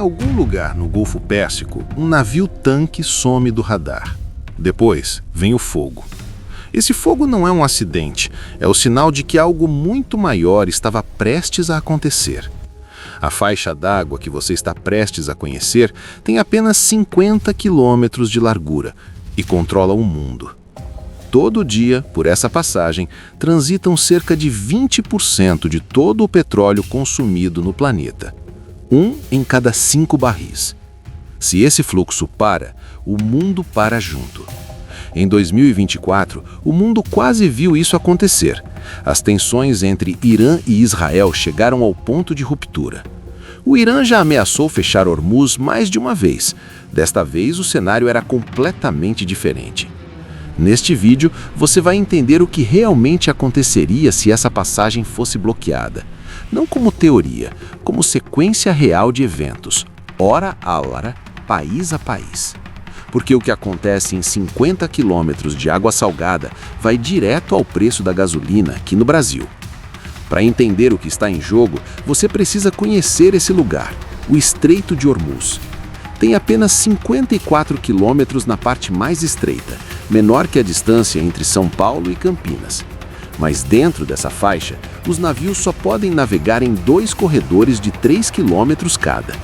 algum lugar no Golfo Pérsico, um navio-tanque some do radar. Depois, vem o fogo. Esse fogo não é um acidente, é o sinal de que algo muito maior estava prestes a acontecer. A faixa d'água que você está prestes a conhecer tem apenas 50 quilômetros de largura e controla o mundo. Todo dia, por essa passagem, transitam cerca de 20% de todo o petróleo consumido no planeta. 1 em cada 5 barris. Se esse fluxo para, o mundo para junto. Em 2024, o mundo quase viu isso acontecer. As tensões entre Irã e Israel chegaram ao ponto de ruptura. O Irã já ameaçou fechar Hormuz mais de uma vez. Desta vez, o cenário era completamente diferente. Neste vídeo, você vai entender o que realmente aconteceria se essa passagem fosse bloqueada. Não como teoria, como sequência real de eventos, hora a hora, país a país. Porque o que acontece em 50 quilômetros de água salgada vai direto ao preço da gasolina aqui no Brasil. Para entender o que está em jogo, você precisa conhecer esse lugar, o Estreito de Hormuz. Tem apenas 54 quilômetros na parte mais estreita, menor que a distância entre São Paulo e Campinas. Mas dentro dessa faixa, os navios só podem navegar em 2 corredores de 3 quilômetros cada.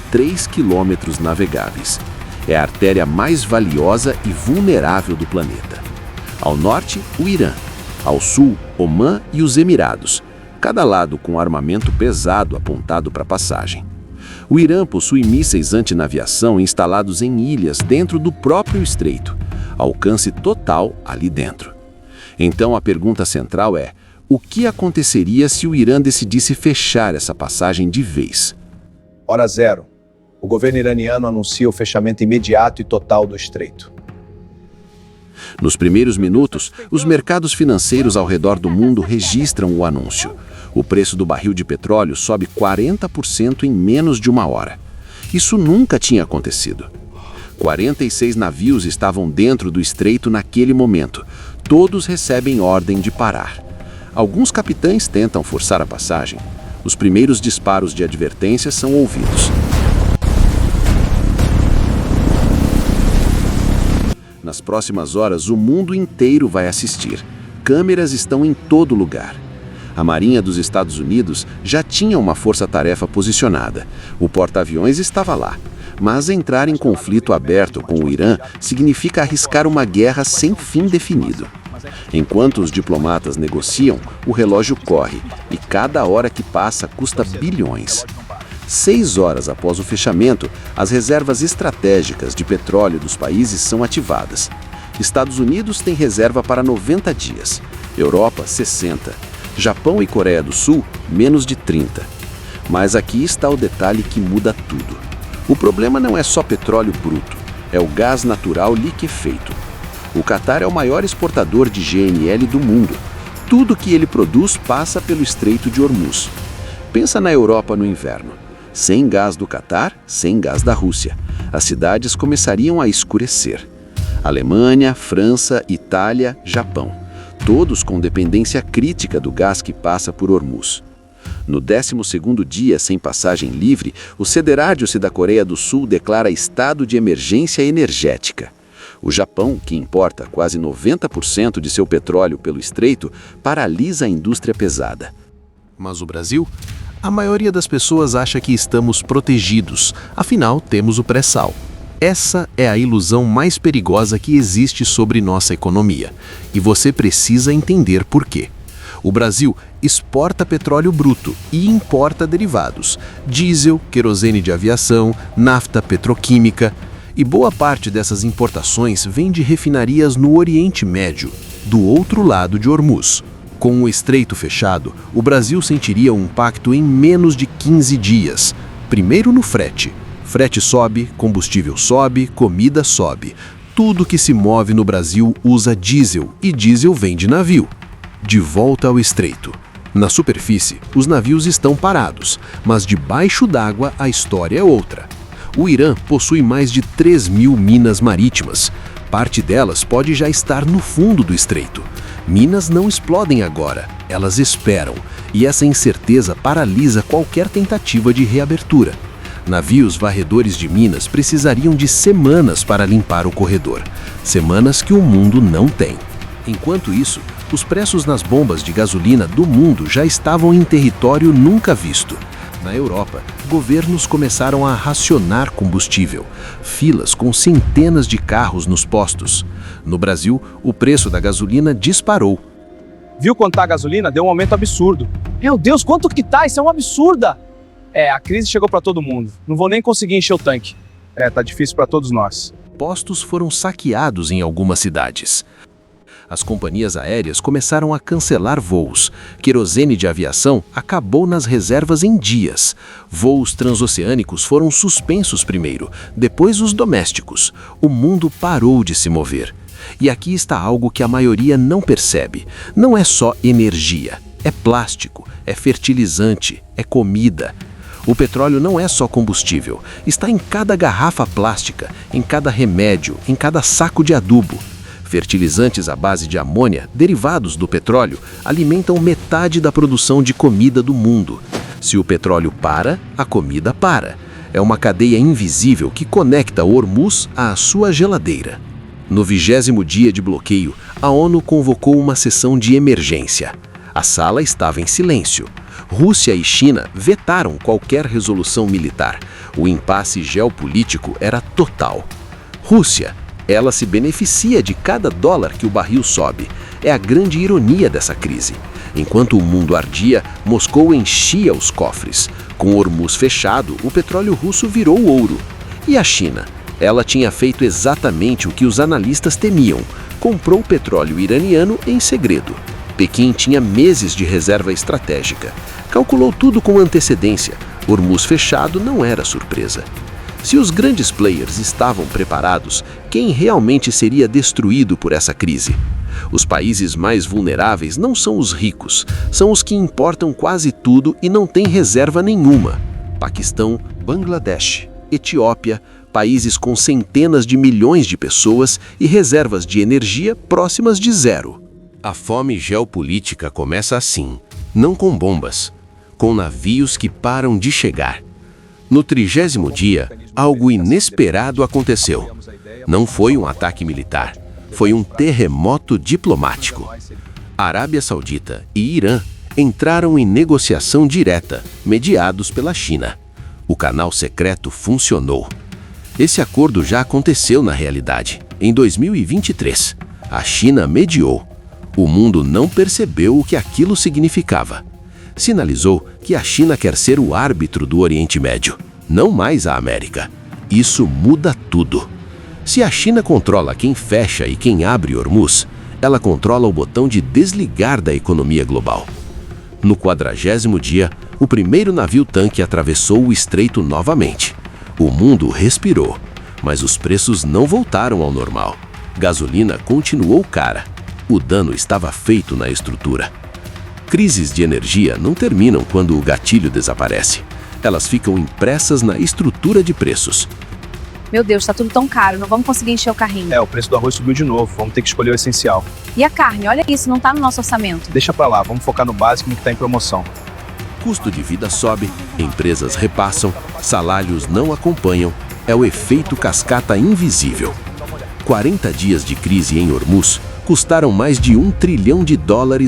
3 quilômetros navegáveis. É a artéria mais valiosa e vulnerável do planeta. Ao norte, o Irã. Ao sul, Omã e os Emirados, cada lado com armamento pesado apontado para a passagem. O Irã possui mísseis antinaviação instalados em ilhas dentro do próprio estreito. Alcance total ali dentro. Então a pergunta central é: o que aconteceria se o Irã decidisse fechar essa passagem de vez? Hora zero. O governo iraniano anuncia o fechamento imediato e total do estreito. Nos primeiros minutos, os mercados financeiros ao redor do mundo registram o anúncio. O preço do barril de petróleo sobe 40% em menos de uma hora. Isso nunca tinha acontecido. 46 navios estavam dentro do estreito naquele momento. Todos recebem ordem de parar. Alguns capitães tentam forçar a passagem. Os primeiros disparos de advertência são ouvidos. Nas próximas horas, o mundo inteiro vai assistir. Câmeras estão em todo lugar. A Marinha dos Estados Unidos já tinha uma força-tarefa posicionada. O porta-aviões estava lá. Mas entrar em conflito aberto com o Irã significa arriscar uma guerra sem fim definido. Enquanto os diplomatas negociam, o relógio corre e cada hora que passa custa bilhões. 6 horas após o fechamento, as reservas estratégicas de petróleo dos países são ativadas. Estados Unidos tem reserva para 90 dias, Europa 60, Japão e Coreia do Sul menos de 30. Mas aqui está o detalhe que muda tudo. O problema não é só petróleo bruto, é o gás natural liquefeito. O Catar é o maior exportador de GNL do mundo. Tudo que ele produz passa pelo Estreito de Hormuz. Pensa na Europa no inverno. Sem gás do Catar, sem gás da Rússia. As cidades começariam a escurecer. Alemanha, França, Itália, Japão. Todos com dependência crítica do gás que passa por Hormuz. No 12º dia sem passagem livre, o Sederádice da Coreia do Sul declara estado de emergência energética. O Japão, que importa quase 90% de seu petróleo pelo estreito, paralisa a indústria pesada. Mas o Brasil? A maioria das pessoas acha que estamos protegidos, afinal temos o pré-sal. Essa é a ilusão mais perigosa que existe sobre nossa economia, e você precisa entender por quê. O Brasil exporta petróleo bruto e importa derivados, diesel, querosene de aviação, nafta petroquímica, e boa parte dessas importações vem de refinarias no Oriente Médio, do outro lado de Hormuz. Com o estreito fechado, o Brasil sentiria um impacto em menos de 15 dias. Primeiro no frete. Frete sobe, combustível sobe, comida sobe. Tudo que se move no Brasil usa diesel e diesel vem de navio. De volta ao estreito. Na superfície, os navios estão parados, mas debaixo d'água a história é outra. O Irã possui mais de 3.000 minas marítimas. Parte delas pode já estar no fundo do estreito. Minas não explodem agora, elas esperam, e essa incerteza paralisa qualquer tentativa de reabertura. Navios varredores de minas precisariam de semanas para limpar o corredor. Semanas que o mundo não tem. Enquanto isso, os preços nas bombas de gasolina do mundo já estavam em território nunca visto. Na Europa, governos começaram a racionar combustível. Filas com centenas de carros nos postos. No Brasil, o preço da gasolina disparou. Viu quanto tá a gasolina? Deu um aumento absurdo. Meu Deus, quanto que tá? Isso é uma absurda! A crise chegou para todo mundo. Não vou nem conseguir encher o tanque. Tá difícil para todos nós. Postos foram saqueados em algumas cidades. As companhias aéreas começaram a cancelar voos. Querosene de aviação acabou nas reservas em dias. Voos transoceânicos foram suspensos primeiro, depois os domésticos. O mundo parou de se mover. E aqui está algo que a maioria não percebe. Não é só energia, é plástico, é fertilizante, é comida. O petróleo não é só combustível, está em cada garrafa plástica, em cada remédio, em cada saco de adubo. Fertilizantes à base de amônia, derivados do petróleo, alimentam metade da produção de comida do mundo. Se o petróleo para, a comida para. É uma cadeia invisível que conecta Hormuz à sua geladeira. No 20º dia de bloqueio, a ONU convocou uma sessão de emergência. A sala estava em silêncio. Rússia e China vetaram qualquer resolução militar. O impasse geopolítico era total. Rússia, ela se beneficia de cada dólar que o barril sobe. É a grande ironia dessa crise. Enquanto o mundo ardia, Moscou enchia os cofres. Com Hormuz fechado, o petróleo russo virou ouro. E a China? Ela tinha feito exatamente o que os analistas temiam. Comprou petróleo iraniano em segredo. Pequim tinha meses de reserva estratégica. Calculou tudo com antecedência. Hormuz fechado não era surpresa. Se os grandes players estavam preparados, quem realmente seria destruído por essa crise? Os países mais vulneráveis não são os ricos, são os que importam quase tudo e não têm reserva nenhuma. Paquistão, Bangladesh, Etiópia, países com centenas de milhões de pessoas e reservas de energia próximas de zero. A fome geopolítica começa assim, não com bombas, com navios que param de chegar. No 30º dia, algo inesperado aconteceu. Não foi um ataque militar, foi um terremoto diplomático. A Arábia Saudita e Irã entraram em negociação direta, mediados pela China. O canal secreto funcionou. Esse acordo já aconteceu na realidade, em 2023. A China mediou. O mundo não percebeu o que aquilo significava. Sinalizou que a China quer ser o árbitro do Oriente Médio, não mais a América. Isso muda tudo. Se a China controla quem fecha e quem abre Hormuz, ela controla o botão de desligar da economia global. No 40º dia, o primeiro navio-tanque atravessou o estreito novamente. O mundo respirou, mas os preços não voltaram ao normal. Gasolina continuou cara. O dano estava feito na estrutura. Crises de energia não terminam quando o gatilho desaparece. Elas ficam impressas na estrutura de preços. Meu Deus, tá tudo tão caro, não vamos conseguir encher o carrinho. O preço do arroz subiu de novo, vamos ter que escolher o essencial. E a carne? Olha isso, não tá no nosso orçamento. Deixa pra lá, vamos focar no básico no que tá em promoção. Custo de vida sobe, empresas repassam, salários não acompanham. É o efeito cascata invisível. 40 dias de crise em Hormuz custaram mais de US$ 1 trilhão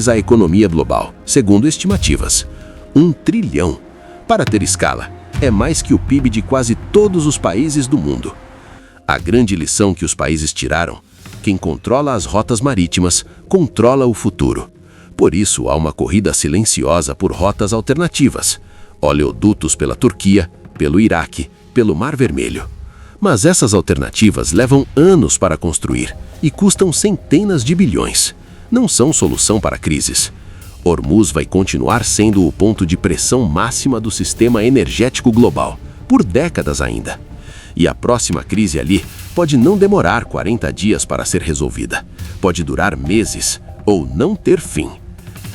à economia global, segundo estimativas. 1 trilhão. Para ter escala, é mais que o PIB de quase todos os países do mundo. A grande lição que os países tiraram: quem controla as rotas marítimas, controla o futuro. Por isso, há uma corrida silenciosa por rotas alternativas. Oleodutos pela Turquia, pelo Iraque, pelo Mar Vermelho. Mas essas alternativas levam anos para construir e custam centenas de bilhões. Não são solução para crises. Hormuz vai continuar sendo o ponto de pressão máxima do sistema energético global, por décadas ainda. E a próxima crise ali pode não demorar 40 dias para ser resolvida. Pode durar meses ou não ter fim.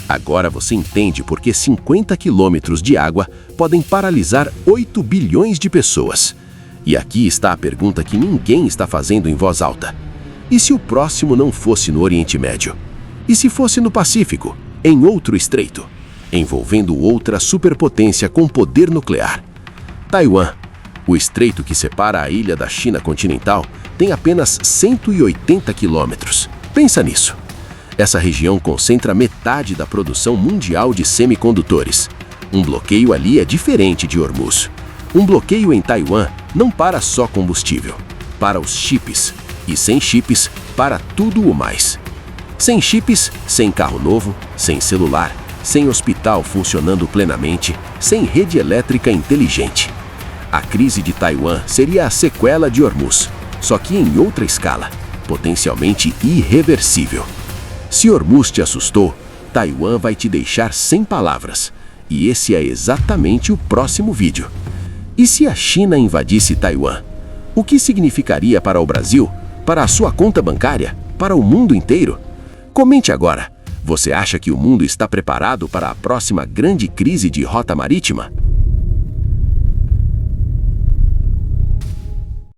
Agora você entende por que 50 quilômetros de água podem paralisar 8 bilhões de pessoas. E aqui está a pergunta que ninguém está fazendo em voz alta. E se o próximo não fosse no Oriente Médio? E se fosse no Pacífico, em outro estreito, envolvendo outra superpotência com poder nuclear? Taiwan. O estreito que separa a ilha da China continental tem apenas 180 quilômetros. Pensa nisso. Essa região concentra metade da produção mundial de semicondutores. Um bloqueio ali é diferente de Hormuz. Um bloqueio em Taiwan não para só combustível, para os chips. E sem chips, para tudo o mais. Sem chips, sem carro novo, sem celular, sem hospital funcionando plenamente, sem rede elétrica inteligente. A crise de Taiwan seria a sequela de Hormuz, só que em outra escala, potencialmente irreversível. Se Hormuz te assustou, Taiwan vai te deixar sem palavras. E esse é exatamente o próximo vídeo. E se a China invadisse Taiwan? O que significaria para o Brasil, para a sua conta bancária, para o mundo inteiro? Comente agora. Você acha que o mundo está preparado para a próxima grande crise de rota marítima?